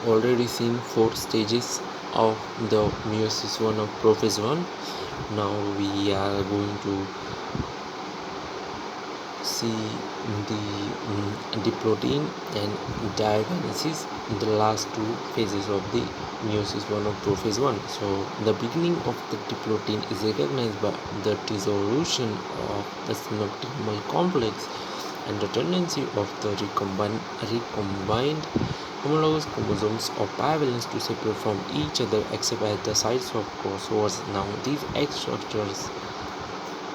already seen 4 stages of the meiosis 1 of prophase 1. Now we are going to see the diplotin and diagenesis, the last 2 phases of the meiosis 1 of prophase 1. So the beginning of the diplotin is recognized by the dissolution of the synaptic complex and the tendency of the recombined homologous chromosomes of bivalents to separate from each other except at the sites of crossovers. Now these X structures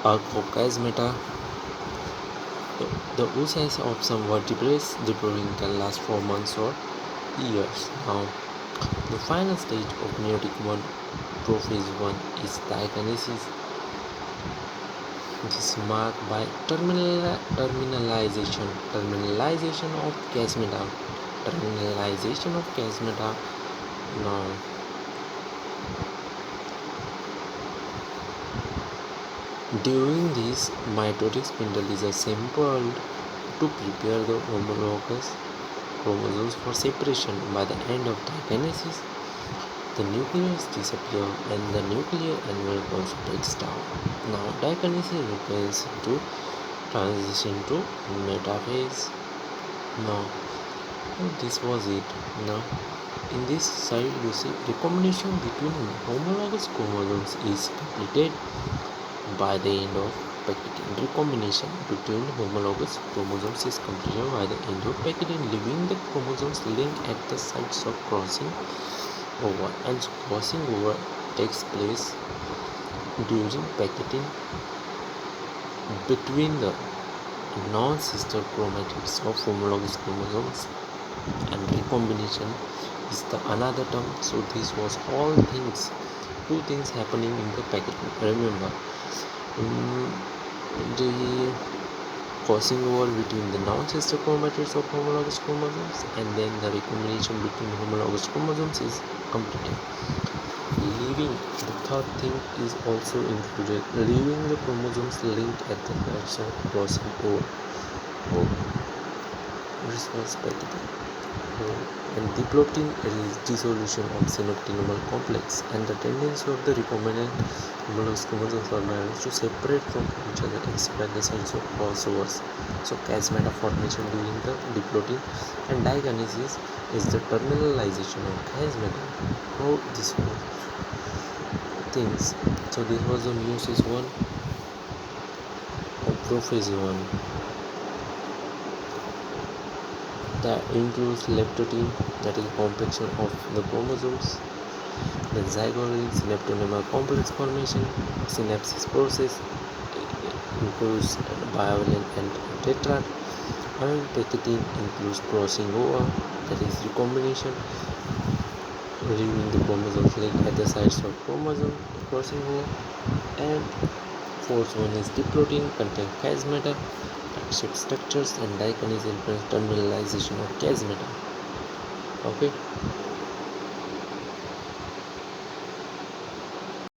are called chiasmata. The oocytes of some vertebrates diplotin can last for months or years. Now the final stage of meiotic 1 prophase 1 is diagenesis. This is marked by terminalization of chiasmata. Now during this, mitotic spindle is assembled to prepare the homologous chromosomes for separation. By the end of diagenesis, the nucleus disappears and the nuclear envelope also breaks down. Now diagenesis refers to transition to metaphase. Now this was it. Now in this side you see recombination between homologous chromosomes is completed by the end of packaging. Recombination between homologous chromosomes is completed by the end of packaging, leaving the chromosomes linked at the sites of crossing over, and crossing over takes place during packaging between the non-sister chromatids of homologous chromosomes, and recombination is the another term. So this was all things, 2 things happening in the packaging. Remember, the crossing over between the non-sister chromatids of homologous chromosomes and then the recombination between homologous chromosomes is completed. Leaving, the third thing is also included, leaving the chromosomes linked at the sites of crossing over. This was packaging. And diplotin is dissolution of synaptic complex and the tendency of the recombinant homologous chromosomes or bivalents to separate from each other except at the sites of crossovers. So chiasmata formation during the diplotin, and diagenesis is the terminalization of chiasmata. How this was things. So this was the meiosis 1 of prophase 1. That includes leptotin, that is compaction of the chromosomes, the zygote synaptonemal complex formation, synapsis process includes bivalent and tetrad, and packaging includes crossing over, that is recombination, leaving the chromosomes linked at the sites of chromosome crossing over, and fourth one is diplotin contain chiasmata, shape structures, and diagenesis influence terminalization of chiasmata. Okay.